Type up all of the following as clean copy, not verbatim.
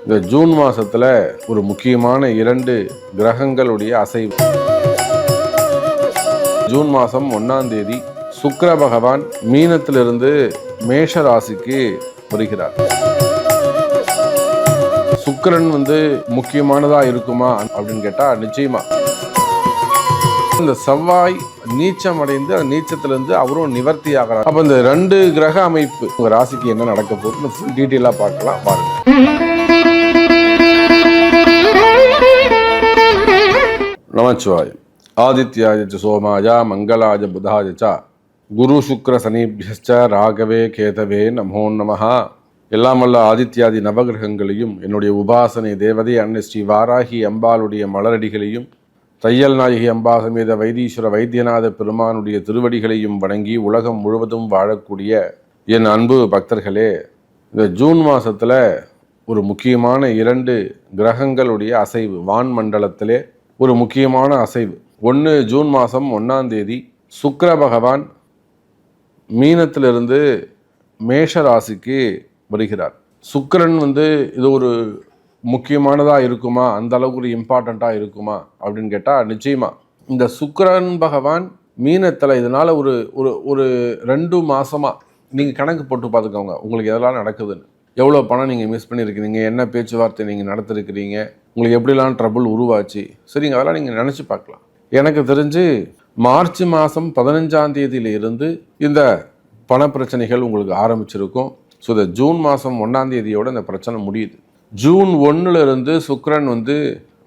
இந்த ஜூன் மாசத்துல ஒரு முக்கியமான 2 கிரகங்களுடைய அசைவு. ஜூன் மாதம் 1ஆம் தேதி சுக்கிர பகவான் மீனத்திலிருந்து மேஷ ராசிக்கு வருகிறார். சுக்கிரன் முக்கியமானதா இருக்குமா அப்படின்னு கேட்டா நிச்சயமா. இந்த செவ்வாய் நீச்சம் அடைந்து அந்த நீச்சத்திலிருந்து அவரும் நிவர்த்தி ஆகிறார். அப்ப இந்த 2 கிரக அமைப்பு உங்க ராசிக்கு என்ன நடக்க போகுது ஃபுல் டீட்டெயிலா பார்க்கலாம் பாருங்க. நமச்சிவாய. ஆதித்யாய சோமாய மங்களாய புதாய ச குரு சுக்ர சனிபியஸ்ச ராகவே கேதவே நமோ நமஹ. எல்லாம் வல்ல ஆதித்யாதி நவகிரகங்களையும் என்னுடைய உபாசனை தேவதை அன்னை ஸ்ரீ வாராகி அம்பாளுடைய மலரடிகளையும் தையல் நாயகி அம்பா சமேத வைத்தீஸ்வர வைத்தியநாத பெருமானுடைய திருவடிகளையும் வணங்கி உலகம் முழுவதும் வாழக்கூடிய என் அன்பு பக்தர்களே, இந்த ஜூன் மாதத்தில் ஒரு முக்கியமான 2 கிரகங்களுடைய அசைவு வான் மண்டலத்திலே ஒரு முக்கியமான அசைவு. ஒன்று, ஜூன் மாதம் 1ஆம் தேதி சுக்கிர பகவான் மீனத்திலிருந்து மேஷ ராசிக்கு வருகிறார். சுக்கிரன் இது ஒரு முக்கியமானதாக இருக்குமா, அந்த அளவுக்கு ஒரு இம்பார்ட்டண்ட்டாக இருக்குமா அப்படின்னு கேட்டால் நிச்சயமா. இந்த சுக்கிரன் பகவான் மீனத்தில் இதனால் ஒரு ஒரு ஒரு 2 மாதமாக நீங்கள் கணக்கு போட்டு பார்த்துக்கோங்க உங்களுக்கு எதெல்லாம் நடக்குதுன்னு. எவ்வளோ பணம் நீங்கள் மிஸ் பண்ணியிருக்கிறீங்க, என்ன பேச்சுவார்த்தை நீங்கள் நடத்திருக்கிறீங்க, உங்களுக்கு எப்படிலாம் ட்ரபுள் உருவாச்சு, சரிங்க, அதெல்லாம் நீங்கள் நினச்சி பார்க்கலாம். எனக்கு தெரிஞ்சு மார்ச் மாதம் 15ஆம் தேதியிலிருந்து இந்த பண பிரச்சனைகள் உங்களுக்கு ஆரம்பிச்சிருக்கும். ஸோ இந்த ஜூன் மாதம் 1ஆம் தேதியோடு இந்த பிரச்சனை முடியுது. ஜூன் 1 சுக்கிரன்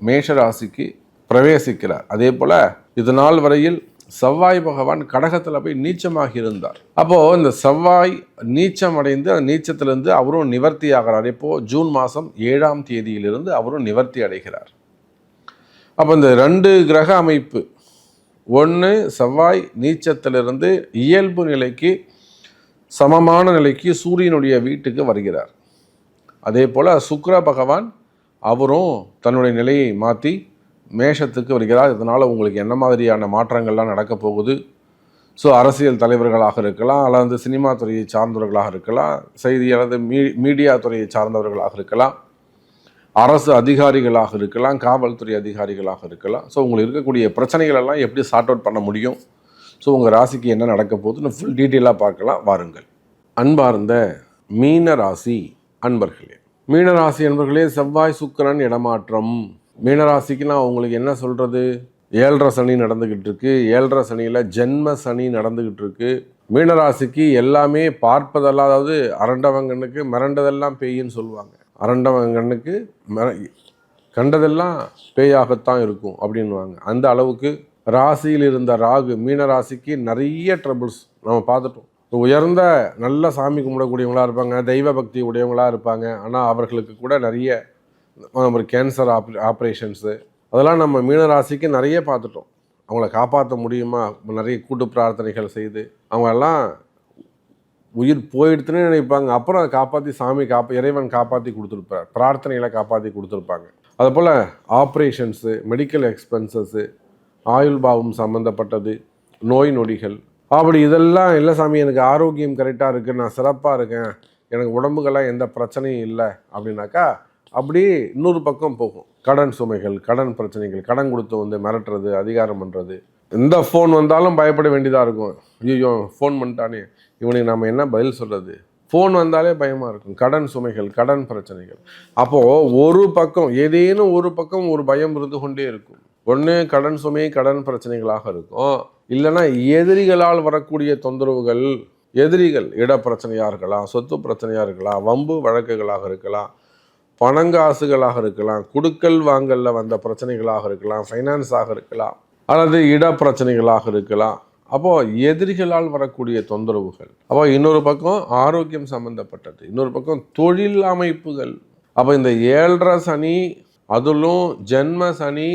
மேஷ ராசிக்கு பிரவேசிக்கிறார். அதே போல் இது நாள் வரையில் செவ்வாய் பகவான் கடகத்தில் போய் நீச்சமாக இருந்தார். அப்போது இந்த செவ்வாய் நீச்சம் அடைந்து அந்த நீச்சத்திலிருந்து அவரும் நிவர்த்தி ஆகிறார். இப்போது ஜூன் மாதம் 7ஆம் தேதியிலிருந்து அவரும் நிவர்த்தி அடைகிறார். அப்போ இந்த 2 கிரக அமைப்பு, ஒன்று செவ்வாய் நீச்சத்திலிருந்து இயல்பு நிலைக்கு சமமான நிலைக்கு சூரியனுடைய வீட்டுக்கு வருகிறார். அதே போல் சுக்கிர பகவான் அவரும் தன்னுடைய நிலையை மாற்றி மேஷத்துக்கு வருகிறார். இதனால் உங்களுக்கு என்ன மாதிரியான மாற்றங்கள்லாம் நடக்க போகுது? ஸோ அரசியல் தலைவர்களாக இருக்கலாம், அல்லது சினிமா துறையை சார்ந்தவர்களாக இருக்கலாம், செய்தி அல்லது மீடியா துறையை சார்ந்தவர்களாக இருக்கலாம், அரசு அதிகாரிகளாக இருக்கலாம், காவல்துறை அதிகாரிகளாக இருக்கலாம். ஸோ உங்களுக்கு இருக்கக்கூடிய பிரச்சனைகளெல்லாம் எப்படி சார்ட் அவுட் பண்ண முடியும், ஸோ உங்கள் ராசிக்கு என்ன நடக்க போகுதுன்னு ஃபுல் டீட்டெயிலாக பார்க்கலாம் வாருங்கள். அன்பார்ந்த மீன ராசி அன்பர்களே, மீனராசி அன்பர்களே, செவ்வாய் சுக்கிரன் இடமாற்றம். மீனராசிக்கு நான் உங்களுக்கு என்ன சொல்கிறது, 7.5 சனி நடந்துக்கிட்டு இருக்கு. 7.5 சனியில் ஜென்ம சனி நடந்துக்கிட்டு இருக்கு. மீனராசிக்கு எல்லாமே பார்ப்பதெல்லாம், அதாவது அரண்டவங்கண்ணுக்கு மிரண்டதெல்லாம் பேயின்னு சொல்லுவாங்க. அரண்டவங்கண்ணுக்கு கண்டதெல்லாம் பேயாகத்தான் இருக்கும் அப்படின்வாங்க. அந்த அளவுக்கு ராசியில் இருந்த ராகு மீனராசிக்கு நிறைய ட்ரபிள்ஸ் நம்ம பார்த்துட்டோம். உயர்ந்த நல்ல சாமி கும்பிடக்கூடியவங்களாக இருப்பாங்க, தெய்வ பக்தி உடையவங்களாக இருப்பாங்க. ஆனால் அவர்களுக்கு கூட நிறைய ஒரு கேன்சர் ஆப்ரேஷன்ஸு அதெல்லாம் நம்ம மீனராசிக்கு நிறைய பார்த்துட்டோம். அவங்கள காப்பாற்ற முடியுமா, நிறைய கூட்டு பிரார்த்தனைகள் செய்து அவங்கெல்லாம் உயிர் போயிடுத்துன்னு நினைப்பாங்க. அப்புறம் அதை காப்பாற்றி சாமி இறைவன் காப்பாற்றி கொடுத்துருப்பார், பிரார்த்தனைகளை காப்பாற்றி கொடுத்துருப்பாங்க. அதுபோல் ஆப்ரேஷன்ஸு, மெடிக்கல் எக்ஸ்பென்சஸ்ஸு, ஆயுள் பாவம் சம்மந்தப்பட்டது, நோய் நொடிகள், அப்படி இதெல்லாம் இல்லை சாமி எனக்கு ஆரோக்கியம் கரெக்டாக இருக்குது, நான் சிறப்பாக இருக்கேன், எனக்கு உடம்புக்கெல்லாம் எந்த பிரச்சனையும் இல்லை அப்படின்னாக்கா அப்படியே இன்னொரு பக்கம் போகும். கடன் சுமைகள், கடன் பிரச்சனைகள், கடன் கொடுத்து மிரட்டுறது, அதிகாரம் பண்ணுறது. எந்த ஃபோன் வந்தாலும் பயப்பட வேண்டியதாக இருக்கும். ஐயோ ஃபோன் பண்ணிட்டானே, இவனுக்கு நம்ம என்ன பதில் சொல்கிறது, ஃபோன் வந்தாலே பயமாக இருக்கும். கடன் சுமைகள், கடன் பிரச்சனைகள். அப்போது ஒரு பக்கம் ஏதேனும் ஒரு பக்கம் ஒரு பயம் இருந்து கொண்டே இருக்கும். ஒன்று கடன் சுமை, கடன் பிரச்சனைகளாக இருக்கும். இல்லைன்னா எதிரிகளால் வரக்கூடிய தொந்தரவுகள், எதிரிகள் இட பிரச்சனையாக இருக்கலாம், சொத்து பிரச்சனையாக இருக்கலாம், வம்பு வழக்குகளாக இருக்கலாம், பணங்காசுகளாக இருக்கலாம், குடுக்கல் வாங்கலில் வந்த பிரச்சனைகளாக இருக்கலாம், ஃபைனான்ஸாக இருக்கலாம், அல்லது இட பிரச்சனைகளாக இருக்கலாம். அப்போது எதிரிகளால் வரக்கூடிய தொந்தரவுகள். அப்போ இன்னொரு பக்கம் ஆரோக்கியம் சம்மந்தப்பட்டது, இன்னொரு பக்கம் தொழில் அமைப்புகள். அப்போ இந்த 7.5 சனி அதிலும் ஜென்ம சனி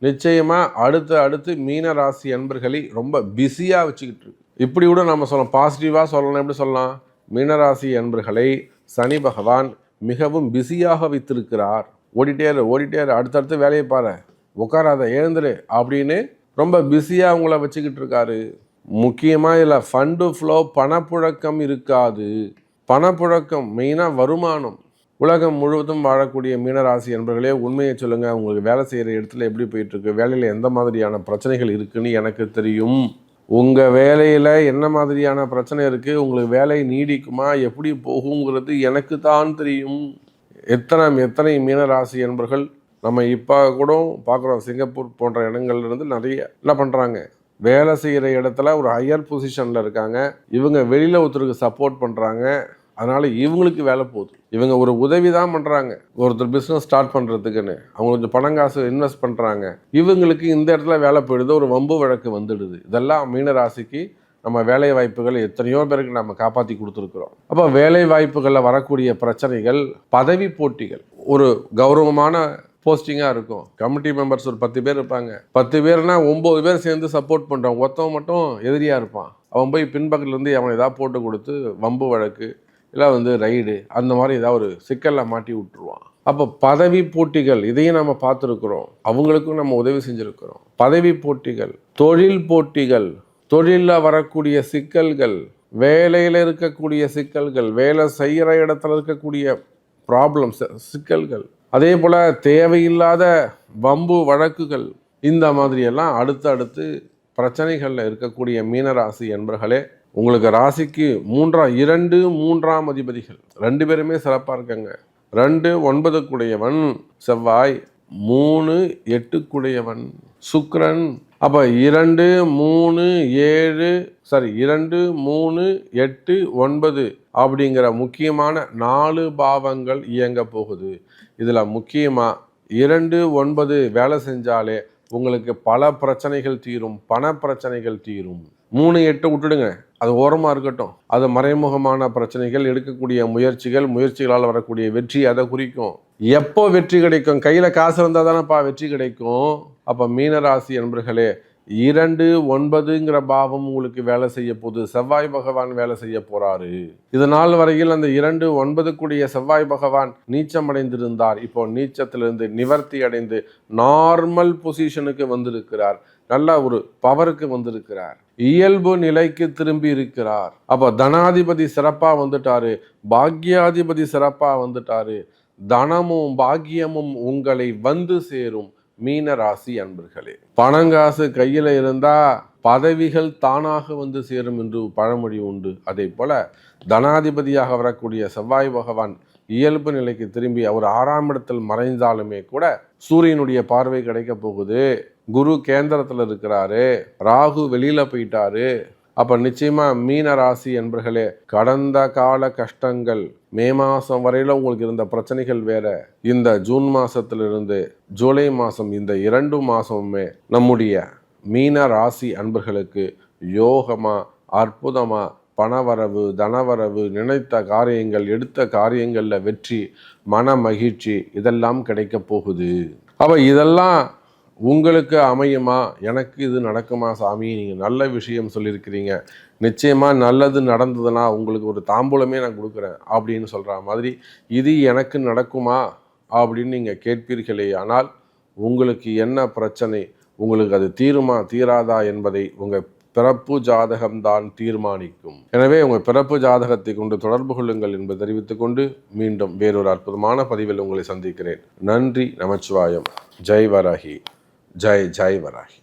நிச்சயமாக அடுத்து மீன ராசி அன்பர்களை ரொம்ப பிஸியாக வச்சுக்கிட்டு இருக்கு. இப்படி கூட நம்ம சொல்லலாம், பாசிட்டிவாக சொல்லலாம். எப்படி சொல்லலாம், மீனராசி அன்பர்களை சனி பகவான் மிகவும் பிஸியாக வைத்திருக்கிறார். ஓடிட்டே அடுத்தடுத்து வேலையை பாரு, உட்காராத, எழுந்துரு அப்படின்னு ரொம்ப பிஸியாக அவங்கள வச்சுக்கிட்டு இருக்காரு. முக்கியமாக இதில் ஃபண்டு ஃப்ளோ, பணப்புழக்கம் இருக்காது. பணப்புழக்கம் மெயினாக வருமானம், உலகம் முழுவதும் வாழக்கூடிய மீனராசி என்பர்களே, உண்மையை சொல்லுங்கள். உங்களுக்கு வேலை செய்கிற இடத்துல எப்படி போயிட்டுருக்கு, வேலையில் எந்த மாதிரியான பிரச்சனைகள் இருக்குதுன்னு எனக்கு தெரியும். உங்கள் வேலையில் என்ன மாதிரியான பிரச்சனை இருக்குது, உங்களுக்கு வேலை நீடிக்குமா, எப்படி போகுங்கிறது எனக்கு தான் தெரியும். எத்தனை மீனராசி என்பர்கள் நம்ம இப்போ கூட பார்க்குறோம். சிங்கப்பூர் போன்ற இடங்கள்லேருந்து நிறைய என்ன பண்ணுறாங்க, வேலை செய்கிற இடத்துல ஒரு ஹையர் பொசிஷனில் இருக்காங்க. இவங்க வெளியில் ஒருத்தருக்கு சப்போர்ட் பண்ணுறாங்க. அதனால் இவங்களுக்கு வேலை போகுது. இவங்க ஒரு உதவி தான் பண்ணுறாங்க ஒருத்தர் பிஸ்னஸ் ஸ்டார்ட் பண்ணுறதுக்குன்னு. அவங்க கொஞ்சம் பணங்காசு இன்வெஸ்ட் பண்ணுறாங்க. இவங்களுக்கு இந்த இடத்துல வேலை போயிடுது, ஒரு வம்பு வழக்கு வந்துடுது. இதெல்லாம் மீனராசிக்கு நம்ம வேலை வாய்ப்புகள் எத்தனையோ பேருக்கு நம்ம காப்பாற்றி கொடுத்துருக்குறோம். அப்போ வேலை வாய்ப்புகளில் வரக்கூடிய பிரச்சனைகள், பதவி போட்டிகள், ஒரு கௌரவமான போஸ்டிங்காக இருக்கும். கமிட்டி மெம்பர்ஸ் ஒரு 10 பேர் இருப்பாங்க. 10 பேர்னா 9 பேர் சேர்ந்து சப்போர்ட் பண்ணுறான். ஒருத்தவன் மட்டும் எதிரியாக இருப்பான். அவன் போய் பின்பக்கத்துலேருந்து அவன் ஏதாவது போட்டு கொடுத்து வம்பு வழக்கு இல்லை ரைடு அந்த மாதிரி ஏதாவது ஒரு சிக்கலில் மாட்டி விட்டுருவான். அப்போ பதவி போட்டிகள், இதையும் நம்ம பார்த்துருக்குறோம். அவங்களுக்கும் நம்ம உதவி செஞ்சுருக்கிறோம். பதவி போட்டிகள், தொழில் போட்டிகள், தொழிலில் வரக்கூடிய சிக்கல்கள், வேலையில் இருக்கக்கூடிய சிக்கல்கள், வேலை செய்கிற இடத்துல இருக்கக்கூடிய ப்ராப்ளம்ஸ், சிக்கல்கள், அதே போல் தேவையில்லாத வம்பு வழக்குகள், இந்த மாதிரியெல்லாம் அடுத்து பிரச்சனைகளில் இருக்கக்கூடிய மீனராசி என்பர்களே, உங்களுக்கு ராசிக்கு 2 3ஆம் அதிபதிகள் 2 பேருமே சிறப்பாக இருக்காங்க. 2 9 செவ்வாய், 3 8 சுக்கிரன். அப்போ 2 3 8 9 அப்படிங்கிற முக்கியமான 4 பாவங்கள் இயங்க போகுது. இதில் முக்கியமாக 2 9 வேலை செஞ்சாலே உங்களுக்கு பல பிரச்சனைகள் தீரும், பண பிரச்சனைகள் தீரும். 3 8 விட்டுடுங்க, அது ஓரமாக இருக்கட்டும். அது மறைமுகமான பிரச்சனைகள், எடுக்கக்கூடிய முயற்சிகளால் வரக்கூடிய வெற்றி அதை குறிக்கும். எப்போ வெற்றி கிடைக்கும்? கையில் காசு இருந்தால் தானேப்பா வெற்றி கிடைக்கும். அப்போ மீனராசி என்பர்களே, 2 9ங்கிற பாவம் உங்களுக்கு வேலை செய்ய போகுது. செவ்வாய் பகவான் வேலை செய்ய போறாரு. இது நாள் வரையில் அந்த 2 9 செவ்வாய் பகவான் நீச்சம் அடைந்திருந்தார். இப்போ நீச்சத்திலிருந்து நிவர்த்தி அடைந்து நார்மல் பொசிஷனுக்கு வந்திருக்கிறார். நல்ல ஒரு பவருக்கு வந்திருக்கிறார். இயல்பு நிலைக்கு திரும்பி இருக்கிறார். அப்போ தனாதிபதி சிறப்பா வந்துட்டாரு, பாக்யாதிபதி சிறப்பா வந்துட்டாரு. தனமும் பாக்கியமும் உங்களை வந்து சேரும் மீனராசி அன்பர்களே. பணங்காசு கையில் இருந்தால் பதவிகள் தானாக வந்து சேரும் என்று பழமொழி உண்டு. அதே போல தனாதிபதியாக வரக்கூடிய செவ்வாய் பகவான் இயல்பு நிலைக்கு திரும்பி அவர் 6ஆம் இடத்தில் மறைந்தாலுமே கூட சூரியனுடைய பார்வை கிடைக்க போகுது. குரு கேந்திரத்தில் இருக்கிறாரு, ராகு வெளியில போயிட்டாரு. அப்போ நிச்சயமா மீன ராசி என்பர்களே, கடந்த கால கஷ்டங்கள், மே மாதம் வரையில உங்களுக்கு இருந்த பிரச்சனைகள் வேற, இந்த ஜூன் மாதத்திலிருந்து ஜூலை மாதம் இந்த 2 மாதமுமே நம்முடைய மீன ராசி அன்பர்களுக்கு யோகமா, அற்புதமா, பணவரவு, தனவரவு, நினைத்த காரியங்கள், எடுத்த காரியங்களில் வெற்றி, மன மகிழ்ச்சி இதெல்லாம் கிடைக்க போகுது. அப்போ இதெல்லாம் உங்களுக்கு அமையுமா? எனக்கு இது நடக்குமா சாமி? நீங்கள் நல்ல விஷயம் சொல்லியிருக்கிறீங்க, நிச்சயமாக நல்லது நடந்ததுன்னா உங்களுக்கு ஒரு தாம்பூலமே நான் கொடுக்குறேன் அப்படின்னு சொல்கிற மாதிரி இது எனக்கு நடக்குமா அப்படின்னு நீங்கள் கேட்பீர்களே. ஆனால் உங்களுக்கு என்ன பிரச்சனை, உங்களுக்கு அது தீருமா தீராதா என்பதை உங்கள் பிறப்பு ஜாதகம்தான் தீர்மானிக்கும். எனவே உங்கள் பிறப்பு ஜாதகத்தை கொண்டு தொடர்பு கொள்ளுங்கள் என்பதை தெரிவித்துக் கொண்டு மீண்டும் வேறொரு அற்புதமான பதிவில் உங்களை சந்திக்கிறேன். நன்றி, நமச்சிவாயம். ஜெய் வராகி, ஜெய் ஜெய் வராகி.